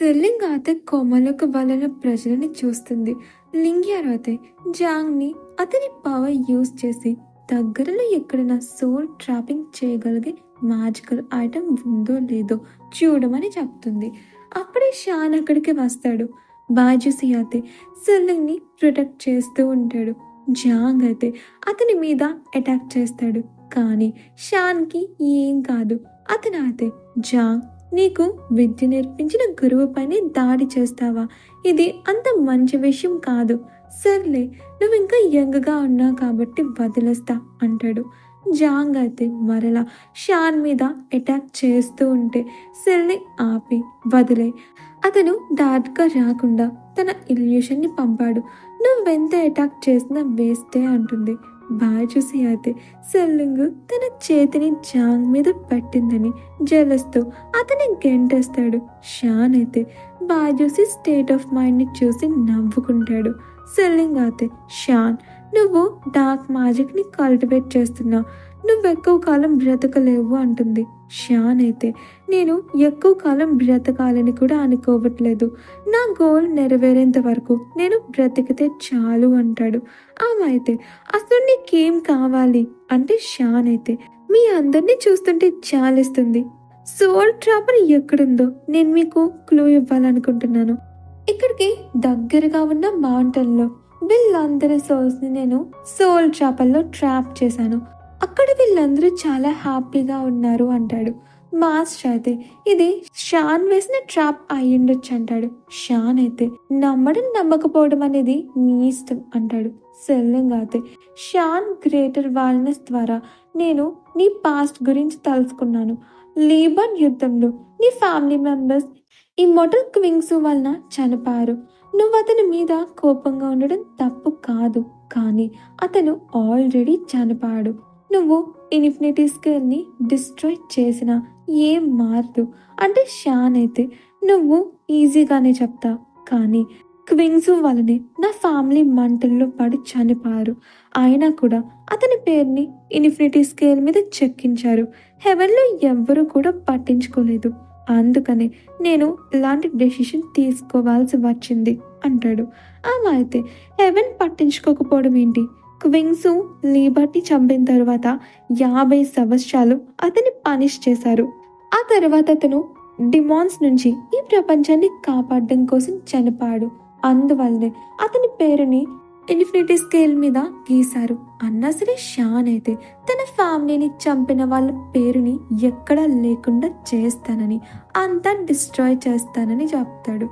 Selling అయితే కోమలకు వలన ప్రజలని చూస్తుంది. లింగ్యార్ అయితే జాంగ్ని అతని పవర్ యూజ్ చేసి దగ్గరలో ఎక్కడైనా సోల్ ట్రాపింగ్ చేయగలిగే మ్యాజికల్ ఐటమ్ ఉందో లేదో చూడమని చెప్తుంది. అప్పుడే షాన్ అక్కడికి వస్తాడు. బాజుసి అయితే సెల్లింగ్ని ప్రొటెక్ట్ చేస్తూ ఉంటాడు. జాంగ్ అయితే అతని మీద అటాక్ చేస్తాడు. కానీ షాన్కి ఏం కాదు. అతను అయితే జాంగ్, నీకు విద్య నేర్పించిన గురువు పైన దాడి చేస్తావా? ఇది అంత మంచి విషయం కాదు. సర్లే, నువ్వు ఇంకా యంగ్గా ఉన్నావు కాబట్టి వదిలేస్తా అంటాడు. జాంగ్ అయితే మరలా షాన్ మీద అటాక్ చేస్తూ ఉంటే సెల్ని ఆపి వదిలే, అతను డార్క్గా రాకుండా తన ఇల్యూషన్ని పంపాడు. నువ్వెంత అటాక్ చేసినా వేస్తే అంటుంది. బాజుసి అయితే సెల్లింగ్ తన చేతిని జాంగ్ మీద పట్టిందని జలస్తో అతని గెంటేస్తాడు. షాన్ అయితే బాజుసి స్టేట్ ఆఫ్ మైండ్ని చూసి నవ్వుకుంటాడు. సెల్లింగ్ అయితే షాన్, నువ్వు డార్క్ మ్యాజిక్ని కల్టివేట్ చేస్తున్నావు, నువ్వు ఎక్కువ కాలం బ్రతకలేవు అంటుంది. షాన్ అయితే నేను ఎక్కువ కాలం బ్రతకాలని కూడా అనుకోవట్లేదు, నా గోల్ నెరవేరేంత వరకు నేను బ్రతికితే చాలు అంటాడు. ఆమె అయితే అసలు నీకేం కావాలి అంటే షాన్ అయితే మీ అందరినీ చూస్తుంటే చాలిస్తుంది, సోల్ ట్రాపర్ ఎక్కడుందో నేను మీకు క్లూ ఇవ్వాలనుకుంటున్నాను. ఇక్కడికి దగ్గరగా ఉన్న మౌంటైన్లో వీళ్ళందరి సోల్స్ని నేను సోల్ ట్రాపర్లో ట్రాప్ చేశాను, అక్కడ వీళ్ళందరూ చాలా హ్యాపీగా ఉన్నారు అంటాడు. మాస్టర్ అయితే ఇది షాన్ వేసిన ట్రాప్ అయ్యుండొచ్చు అంటాడు. షాన్ అయితే నమ్మడం నమ్మకపోవడం అనేది నీ ఇష్టం అంటాడు. సెల్లింగ్ అయితే షాన్ గ్రేటర్ వాల్నెస్ ద్వారా నేను నీ పాస్ట్ గురించి తెలుసుకున్నాను. లీబన్ యుద్ధంలో నీ ఫ్యామిలీ మెంబర్స్ ఈ మొటల్ క్వింగ్స్ వలన చనిపోయారు. నువ్వు అతని మీద కోపంగా ఉండడం తప్పు కాదు, కానీ అతను ఆల్రెడీ చనిపోయాడు. నువ్వు ఇన్ఫినిటీ స్కేల్ని డిస్ట్రాయ్ చేసినా ఏం మారదు అంటే షాన్ అయితే నువ్వు ఈజీగానే చెప్తావు, కానీ క్వింగ్స్ వలనే నా ఫ్యామిలీ మంటల్లో పడి చనిపోయారు. అయినా కూడా అతని పేరుని ఇన్ఫినిటీ స్కేల్ మీద చెక్కించారు. హెవెన్లో ఎవ్వరూ కూడా పట్టించుకోలేదు, అందుకనే నేను ఇలాంటి డెసిషన్ తీసుకోవాల్సి వచ్చింది అంటాడు. ఆమె అయితే హెవెన్ పట్టించుకోకపోవడం ఏంటి, క్వింగ్స్ లీబర్టీ చంపిన తర్వాత 50 సంవత్సరాలు అతన్ని పనిష్ చేశారు. ఆ తర్వాత అతను డిమాన్స్ నుంచి ఈ ప్రపంచాన్ని కాపాడడం కోసం చనిపోయాడు. అందువల్లనే అతని పేరుని ఇన్ఫినిటీ స్కేల్ మీద గీశారు అన్నా సరే షాన్ అయితే తన ఫ్యామిలీని చంపిన వాళ్ళ పేరుని ఎక్కడా లేకుండా చేస్తానని, అంతా డిస్ట్రాయ్ చేస్తానని చెప్తాడు.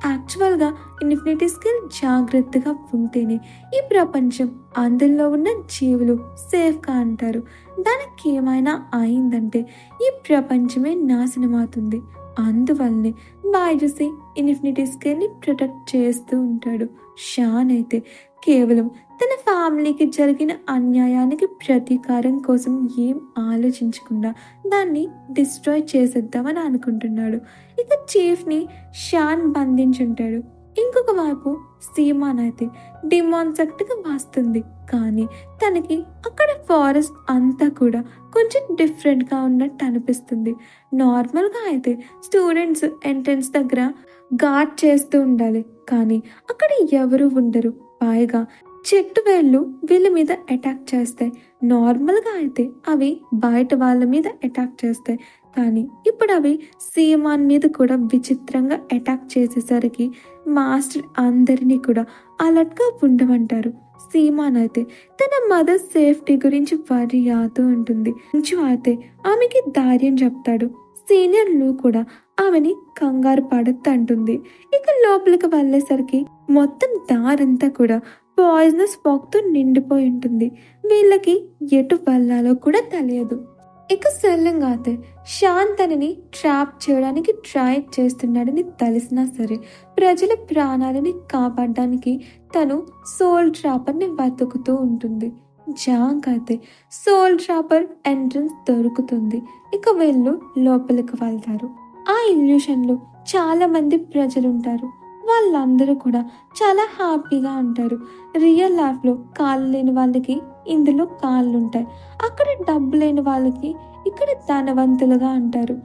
యాక్చువల్గా ఇన్ఫినిటీ స్కేల్ జాగ్రత్తగా ఉంటేనే ఈ ప్రపంచం, అందులో ఉన్న జీవులు సేఫ్గా అంటారు. దానికి ఏమైనా అయిందంటే ఈ ప్రపంచమే నాశనమవుతుంది. అందువల్లనే బాయ్జుసి ఇన్ఫినిటీ స్కేల్ని ప్రొటెక్ట్ చేస్తూ ఉంటాడు. షాన్ అయితే కేవలం తన ఫ్యామిలీకి జరిగిన అన్యాయానికి ప్రతీకారం కోసం ఏం ఆలోచించకుండా దాన్ని డిస్ట్రాయ్ చేసేద్దామని అనుకుంటున్నాడు. ఇక చీఫ్ని షాన్ బంధించుంటాడు. ఇంకొక వైపు సీమాన్ అయితే డిమాన్సెక్ట్గా వస్తుంది, కానీ తనకి అక్కడ ఫారెస్ట్ అంతా కూడా కొంచెం డిఫరెంట్గా ఉన్నట్టు అనిపిస్తుంది. నార్మల్గా అయితే స్టూడెంట్స్ ఎంట్రన్స్ దగ్గర గార్డ్ చేస్తూ ఉండాలి, కానీ అక్కడ ఎవరు ఉండరు. పైగా చెట్టు వేళ్ళు వీళ్ళ మీద అటాక్ చేస్తాయి. నార్మల్గా అయితే అవి బయట వాళ్ళ మీద అటాక్ చేస్తాయి, కానీ ఇప్పుడు అవి సీమాన్ మీద కూడా విచిత్రంగా అటాక్ చేసేసరికి మాస్టర్ అందరినీ కూడా అలర్ట్గా ఉండమంటారు. సీమాన్ అయితే తన మదర్ సేఫ్టీ గురించి వరి అవుతూ ఉంటుంది. కొంచెం అయితే ఆమెకి ధైర్యం చెప్తాడు. సీనియర్ లూ కూడా ఆమెని కంగారు పడద్దు అంటుంది. ఇక లోపలికి వెళ్ళేసరికి మొత్తం దారంతా కూడా పాయిజనస్ ఫాగ్తో నిండిపోయి ఉంటుంది. వీళ్ళకి ఎటు వెళ్ళాలో కూడా తెలియదు. ఇక సెల్లింగ్ అయితే షాన్ తనని ట్రాప్ చేయడానికి ట్రై చేస్తున్నాడని తెలిసినా సరే ప్రజల ప్రాణాలని కాపాడడానికి తను సోల్ ట్రాపర్ని వెతుకుతూ ఉంటుంది. జాంగ్ అయితే సోల్ ట్రాపర్ ఎంట్రన్స్ దొరుకుతుంది. ఇక వీళ్ళు లోపలికి వెళ్తారు. ఆ ఇల్యూషన్లో చాలా మంది ప్రజలు ఉంటారు. వాళ్ళందరూ కూడా చాలా హ్యాపీగా ఉంటారు. రియల్ లైఫ్లో కాళ్ళు లేని వాళ్ళకి ఇందులో కాళ్ళు ఉంటాయి, అక్కడ డబ్బు లేని వాళ్ళకి ఇక్కడ ధనవంతులుగా అంటారు.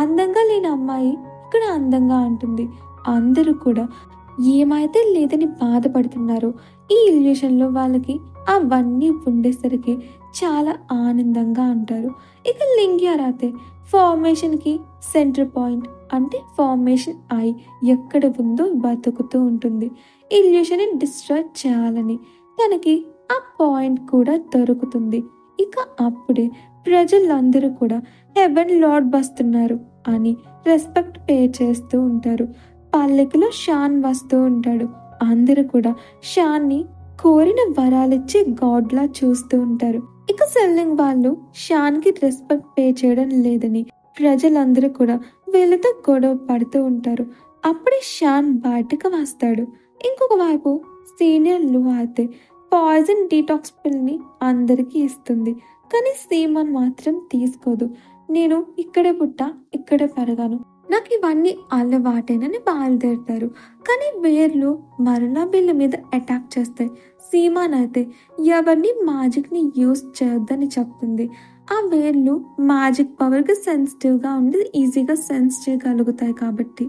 అందంగా లేని అమ్మాయి ఇక్కడ అందంగా ఉంటుంది, అందరూ కూడా ఏమైతే లేదని బాధపడుతున్నారో ఈ ఇల్యూషన్లో వాళ్ళకి అవన్నీ ఉండేసరికి చాలా ఆనందంగా ఉంటారు. ఇక లింగ్యారాతే ఫార్మేషన్కి సెంటర్ పాయింట్ అంటే ఫార్మేషన్ ఐ ఎక్కడ ఉందో బతుకుతూ ఉంటుంది. ఇల్యూషన్ డిస్ట్రాయ్ చేయాలని తనకి ఆ పాయింట్ కూడా దొరుకుతుంది. ఇక అప్పుడే ప్రజలందరూ కూడా హెవెన్ లార్డ్ వస్తున్నారు అని రెస్పెక్ట్ పే చేస్తూ ఉంటారు. పల్లెకిలో షాన్ వస్తూ ఉంటాడు. అందరూ కూడా షాన్ని కోరిన వరాలిచ్చే గాడ్లా చూస్తూ ఉంటారు. ఇక సెల్లింగ్ వాళ్ళు షాన్కి రెస్పెక్ట్ పే చేయడం లేదని ప్రజలందరూ కూడా వీళ్ళతో గొడవ పడుతూ ఉంటారు. అప్పుడే షాన్ బయటకు వస్తాడు. ఇంకొక వైపు సీనియర్ లు అయితే పాయిజన్ డీటాక్స్ పిల్ని అందరికీ ఇస్తుంది. కానీ సీమన్ మాత్రం తీసుకోదు. నేను ఇక్కడే పుట్టా, ఇక్కడే పెరగాను, నాకు ఇవన్నీ అలవాటేనని బయలుదేరుతారు. కానీ వేర్లు మరలా వీళ్ళ మీద అటాక్ చేస్తాయి. సీమాన్ అయితే ఎవరిని మ్యాజిక్ని యూజ్ చేయొద్దని చెప్తుంది. ఆ వేర్లు మ్యాజిక్ పవర్కి సెన్సిటివ్గా ఉండి ఈజీగా సెన్స్ చేయగలుగుతాయి కాబట్టి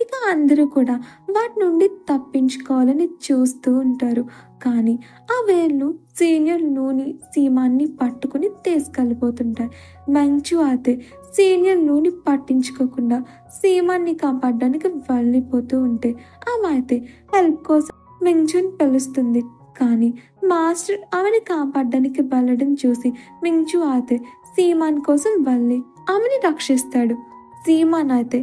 ఇక అందరూ కూడా వాటి నుండి తప్పించుకోవాలని చూస్తూ ఉంటారు. కానీ ఆ వేర్లు సీనియర్ లూని సీమాన్ని పట్టుకుని తీసుకెళ్ళిపోతుంటాయి. మెంచు అయితే సీనియర్ లూని పట్టించుకోకుండా సీమాన్ని కాపాడడానికి వెళ్ళిపోతూ ఉంటే ఆమె అయితే హెల్ప్ కోసం మెంచుని పిలుస్తుంది. కానీ మాస్టర్ ఆమెని కాపాడడానికి వెళ్ళడం చూసి మించు అయితే సీమాన్ కోసం వెళ్ళి ఆమెని రక్షిస్తాడు. సీమాన్ అయితే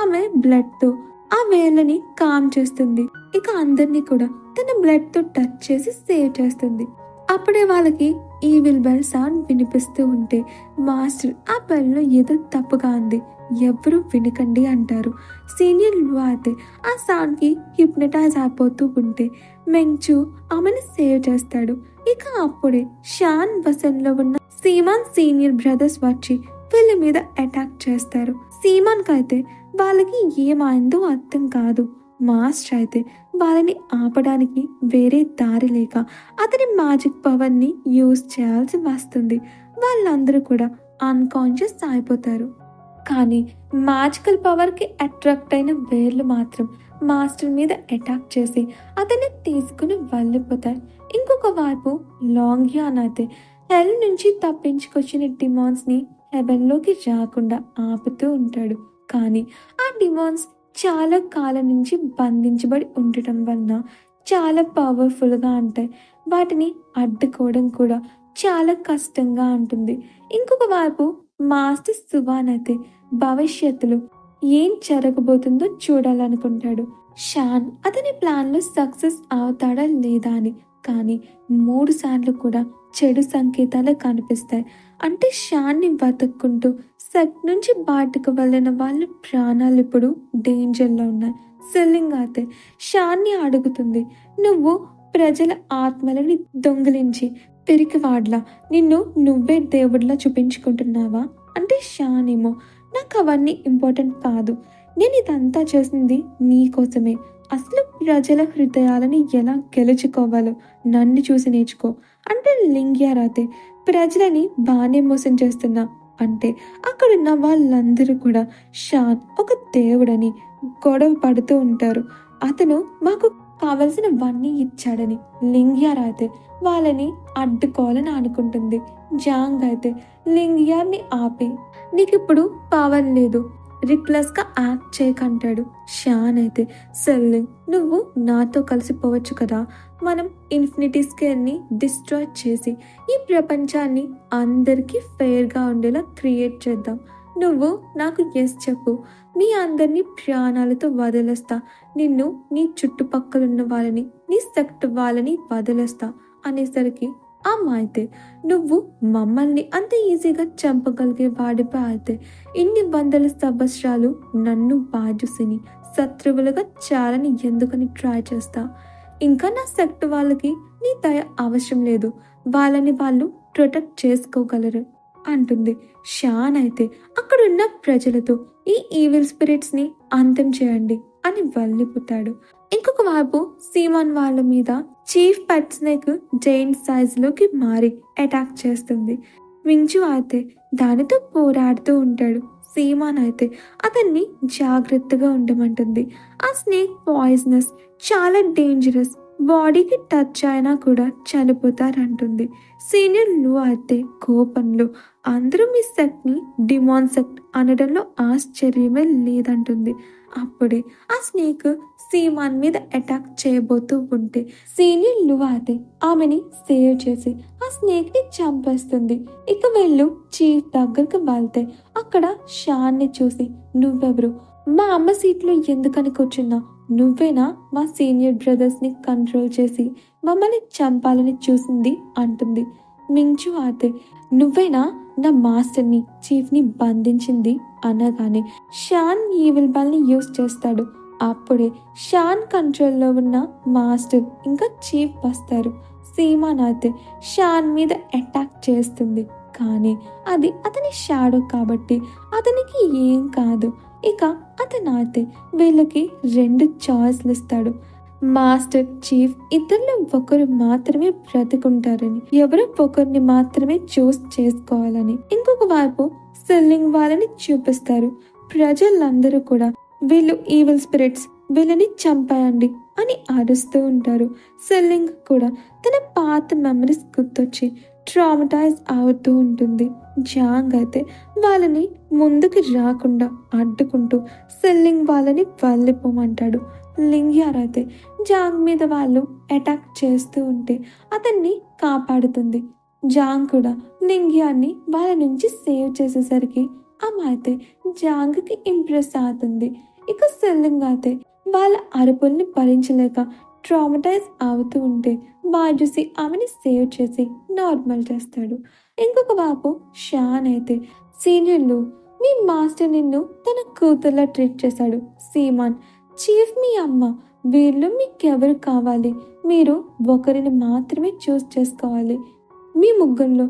ఆమె బ్లడ్తో ఆ వేళ్ళని కామ్ చేస్తుంది. ఇక అందరినీ కూడా తన బ్లడ్తో టచ్ చేసి సేవ్ చేస్తుంది. అప్పుడే వాళ్ళకి ఈవిల్ బెల్ సౌండ్ వినిపిస్తూ ఉంటే మాస్టర్ ఆ బెల్లో ఏదో తప్పుగా ఉంది, ఎవరు వినకండి అంటారు. సీనియర్ లు అయితే ఆ సౌండ్కి హిప్నటైజ్ అయిపోతూ ఉంటే మెంచు ఆమెను సేవ్ చేస్తాడు. ఇక అప్పుడే షాన్ వసన్లో ఉన్న సీమాన్ సీనియర్ బ్రదర్స్ వచ్చి వీళ్ళ మీద అటాక్ చేస్తారు. సీమాన్కి అయితే వాళ్ళకి ఏమైందో అర్థం కాదు. మాస్టర్ అయితే వాళ్ళని ఆపడానికి వేరే దారి లేక అతని మ్యాజిక్ పవర్ని యూజ్ చేయాల్సి వస్తుంది. వాళ్ళందరూ కూడా అన్కాన్షియస్ అయిపోతారు. కానీ మ్యాజికల్ పవర్కి అట్రాక్ట్ అయిన వేర్లు మాత్రం మాస్టర్ మీద అటాక్ చేసి అతన్ని తీసుకుని వెళ్ళిపోతాయి. ఇంకొక వైపు లాంగ్యాన్ అయితే హెల్ నుంచి తప్పించుకొచ్చిన డిమాన్స్ని హెవెన్లోకి రాకుండా ఆపుతూ ఉంటాడు. కానీ ఆ డిమాన్స్ చాలా కాలం నుంచి బంధించబడి ఉండటం వలన చాలా పవర్ఫుల్గా ఉంటాయి. వాటిని అడ్డుకోవడం కూడా చాలా కష్టంగా ఉంటుంది. ఇంకొక వైపు మాస్టర్ సువాన్ అయితే భవిష్యత్తులో ఏం జరగబోతుందో చూడాలనుకుంటాడు. షాన్ అతని ప్లాన్లో సక్సెస్ అవుతాడా లేదా అని. కానీ 3 సార్లు కూడా చెడు సంకేతాలు కనిపిస్తాయి. అంటే షాన్ని బతుక్కుంటూ సెట్ నుంచి బయటకు వెళ్ళిన వాళ్ళ ప్రాణాలు ఇప్పుడు డేంజర్లో ఉన్నాయి. సెల్లింగ్ అయితే షాన్ని అడుగుతుంది, నువ్వు ప్రజల ఆత్మలని దొంగిలించి పిరికివాడ్లా నిన్ను నువ్వే దేవుడిలా చూపించుకుంటున్నావా అంటే షాన్ ఏమో, నాకు అవన్నీ ఇంపార్టెంట్ కాదు, నేను ఇదంతా చేసింది నీకోసమే, అసలు ప్రజల హృదయాలని ఎలా గెలుచుకోవాలో నన్ను చూసి నేర్చుకో అంటే లింగ్యారాతే ప్రజలని బాగానే మోసం చేస్తున్నా అంటే అక్కడున్న వాళ్ళందరూ కూడా షాన్ ఒక దేవుడని గొడవ పడుతూ ఉంటారు. అతను మాకు కావలసినవన్నీ ఇచ్చాడని లింగ్యారాతే వాళ్ళని అడ్డుకోవాలని అనుకుంటుంది. జాంగ్ అయితే లింగ్యార్ని ఆపి నీకిప్పుడు పవర్ లేదు, రిక్లెస్గా యాక్ట్ చేయకంటాడు. షాన్ అయితే సెల్లింగ్ నువ్వు నాతో కలిసిపోవచ్చు కదా, మనం ఇన్ఫినిటీ స్కేల్ని డిస్ట్రాయ్ చేసి ఈ ప్రపంచాన్ని అందరికీ ఫెయిర్గా ఉండేలా క్రియేట్ చేద్దాం, నువ్వు నాకు ఎస్ చెప్పు, మీ అందరినీ ప్రాణాలతో వదిలేస్తా, నిన్ను నీ చుట్టుపక్కలున్న వాళ్ళని నీ సెక్ట్ వాళ్ళని వదిలేస్తా అనేసరికి అమ్మ అయితే నువ్వు మమ్మల్ని అంత ఈజీగా చంపగలిగే వాడిపై అయితే ఇన్ని వందల సంవత్సరాలు నన్ను బాజుసిని శత్రువులుగా చాలని ఎందుకని ట్రై చేస్తా, ఇంకా నా సెక్ట్ వాళ్ళకి నీ దయ అవసరం లేదు, వాళ్ళని వాళ్ళు ప్రొటెక్ట్ చేసుకోగలరు అంటుంది. షాన్ అయితే అక్కడున్న ప్రజలతో ఈ ఈవిల్ స్పిరిట్స్ ని అంతం చేయండి అని వెళ్ళిపోతాడు. ఇంకొక వైపు సీమాన్ వాళ్ళ మీద చీఫ్ పెట్ స్నేక్ జైంట్ సైజ్ లోకి మారి అటాక్ చేస్తుంది. మించు అయితే దానితో పోరాడుతూ ఉంటాడు. సీమాన్ అయితే అతన్ని జాగ్రత్తగా ఉండమంటుంది. ఆ స్నేక్ పాయిజనస్, చాలా డేంజరస్, బాడీకి టచ్ అయినా కూడా చనిపోతారంటుంది. సీనియర్ లు అయితే కోపంలో అందరూ మీ సెట్ని డిమాన్ సెట్ అనడంలో ఆశ్చర్యమే లేదంటుంది. అప్పుడే ఆ స్నేక్ సీమాన్ మీద అటాక్ చేయబోతూ ఉంటే సీనియర్ లువా అయితే ఆమెని సేవ్ చేసి ఆ స్నేక్ ని చంపేస్తుంది. ఇక వీళ్ళు చీఫ్ దగ్గరకు వెళ్తే అక్కడ షాన్ ని చూసి, నువ్వెవరు, మా అమ్మ సీట్లో ఎందుకని కూర్చున్నా, నువ్వేనా మా సీనియర్ బ్రదర్స్ ని కంట్రోల్ చేసి మమ్మల్ని చంపాలని చూసింది అంటుంది. మించు అయితే, నువ్వేనా నా మాస్టర్ని చీఫ్ ని బంధించింది అనగానే షాన్ ఈవిల్ బాల్ ని యూస్ చేస్తాడు. అప్పుడే షాన్ కంట్రోల్లో ఉన్న మాస్టర్ ఇంకా చీఫ్ వస్తారు. సీమాన్ అయితే షాన్ మీద అటాక్ చేస్తుంది, కానీ అది అతని షాడో కాబట్టి అతనికి ఏం కాదు. ఇక అతను అయితే వీళ్ళకి 2 చాయిస్లు ఇస్తాడు. మాస్టర్, చీఫ్ ఇద్దరిలో ఒకరు మాత్రమే బ్రతికుంటారని, ఎవరో ఒకరిని మాత్రమే చూస్ చేసుకోవాలని. ఇంకొక వైపు సెల్లింగ్ వాళ్ళని చూపిస్తారు. ప్రజలందరూ కూడా వీళ్ళు ఈవిల్ స్పిరిట్స్, వీళ్ళని చంపాయండి అని అరుస్తూ ఉంటారు. సెల్లింగ్ కూడా తన పాత మెమరీస్ గుర్తొచ్చి ట్రామటైజ్ అవుతూ ఉంటుంది. జాంగ్ అయితే వాళ్ళని ముందుకు రాకుండా అడ్డుకుంటూ సెల్లింగ్ వాళ్ళని వెళ్ళిపోమంటాడు. లింగ్యార్ అయితే జాంగ్ మీద వాళ్ళు అటాక్ చేస్తూ ఉంటే అతన్ని కాపాడుతుంది. జాంగ్ కూడా లింగ్యార్ని వాళ్ళ నుంచి సేవ్ చేసేసరికి ఆమె అయితే జాంగ్కి ఇంప్రెస్ అవుతుంది. ఇక సెల్లింగ్ అయితే వాళ్ళ అరుపుల్ని భరించలేక ట్రామటైజ్ అవుతూ ఉంటే బాజుసి ఆమెని సేవ్ చేసి నార్మల్ చేస్తాడు. ఇంకొక వైపు షాన్ అయితే, సీనియర్లు, మీ మాస్టర్ నిన్ను తన కూతుర్లా ట్రీట్ చేశాడు. సీమాన్, చీఫ్ మీ అమ్మ, వీళ్ళు మీకెవరు కావాలి, మీరు ఒకరిని మాత్రమే చూస్ చేసుకోవాలి. మీ ముగ్గురులో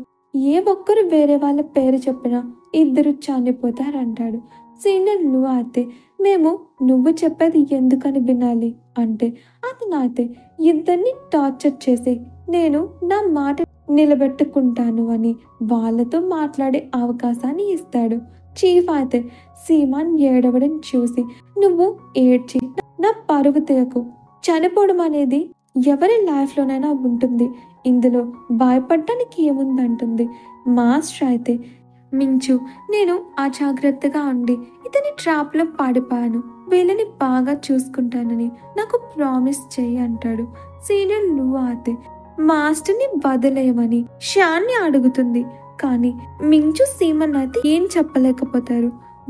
ఏ ఒక్కరు వేరే వాళ్ళ పేరు చెప్పినా ఇద్దరు చనిపోతారంటాడు. సీనియర్ లు అయితే, మేము నువ్వు చెప్పేది ఎందుకని వినాలి అంటే అతను అయితే, ఇద్దరిని టార్చర్ చేసి నేను నా మాట నిలబెట్టుకుంటాను అని వాళ్ళతో మాట్లాడే అవకాశాన్ని ఇస్తాడు. చీఫ్ అయితే సీమాన్ ఏడవడం చూసి, నువ్వు ఏడ్చి నా పరువు తీయకు, చనిపోవడం అనేది ఎవరి లైఫ్లోనైనా ఉంటుంది, ఇందులో భయపడటానికి ఏముందంటుంది. మాస్టర్ అయితే, మించు, నేను అజాగ్రత్తగా ఉండి ఇతని ట్రాప్లో పడిపోయాను, వీళ్ళని బాగా చూసుకుంటానని నాకు ప్రామిస్ చెయ్యి అంటాడు. సీనియర్ లు అయితే మాస్టర్ని వదిలేయమని షాన్ని అడుగుతుంది, కానీ మించు సీమన్ అయితే ఏం చెప్పలేకపోతారు.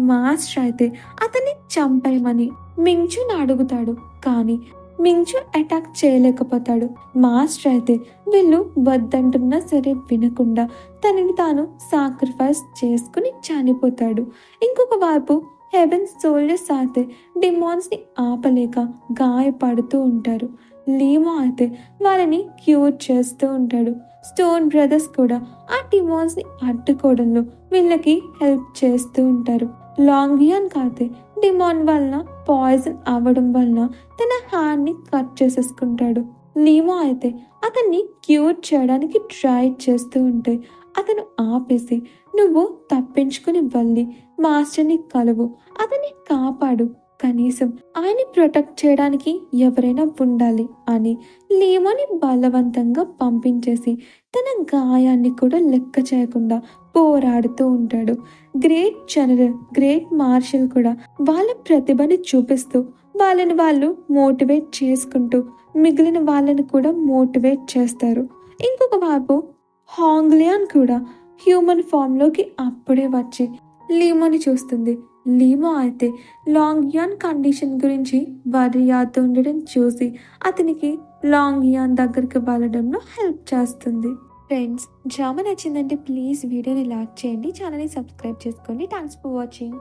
మాస్టర్ అయితే అతన్ని చంపేయమని మించుని అడుగుతాడు, కానీ మించు అటాక్ చేయలేకపోతాడు. మాస్టర్ అయితే వీళ్ళు వద్దంటున్నా సరే వినకుండా తనని తాను సాక్రిఫైస్ చేసుకుని చనిపోతాడు. ఇంకొక వైపు హెవెన్ సోల్జర్స్ అయితే డిమాన్స్ ని ఆపలేక గాయపడుతూ ఉంటారు. లీమో అయితే వాళ్ళని క్యూర్ చేస్తూ ఉంటాడు. స్టోన్ బ్రదర్స్ కూడా ఆ డిమాన్స్ ని అడ్డుకోవడంలో వీళ్ళకి హెల్ప్ చేస్తూ ఉంటారు. లాంగియాన్ అయితే డిమాన్ వలన పాయిజన్ అవ్వడం వలన తన హ్యాండ్ ని కట్ చేసేసుకుంటాడు. లీమో అయితే అతన్ని క్యూర్ చేయడానికి ట్రై చేస్తూ ఉంటే అతను ఆపేసి, నువ్వు తప్పించుకుని వెళ్ళి మాస్టర్ని కలువు, అతన్ని కాపాడు, కనీసం ఆయన్ని ప్రొటెక్ట్ చేయడానికి ఎవరైనా ఉండాలి అని లీమోని బలవంతంగా పంపించేసి తన గాయాన్ని కూడా లెక్క చేయకుండా పోరాడుతూ ఉంటాడు. గ్రేట్ జనరల్, గ్రేట్ మార్షల్ కూడా వాళ్ళ ప్రతిభని చూపిస్తూ వాళ్ళని వాళ్ళు మోటివేట్ చేసుకుంటూ మిగిలిన వాళ్ళని కూడా మోటివేట్ చేస్తారు. ఇంకొక వైపు హాంగ్లియాన్ కూడా హ్యూమన్ ఫామ్ లోకి అప్పుడే వచ్చి లీమోని చూస్తుంది. లీమో అయితే లాంగియాన్ కండిషన్ గురించి వర్రియాతో ఉండడం చూసి అతనికి లాంగియాన్ దగ్గరికి వెళ్ళడంలో హెల్ప్ చేస్తుంది. ఫ్రెండ్స్, డ్రామా నచ్చిందంటే ప్లీజ్ వీడియోని లైక్ చేయండి, ఛానల్ని సబ్స్క్రైబ్ చేసుకోండి. Thanks for watching.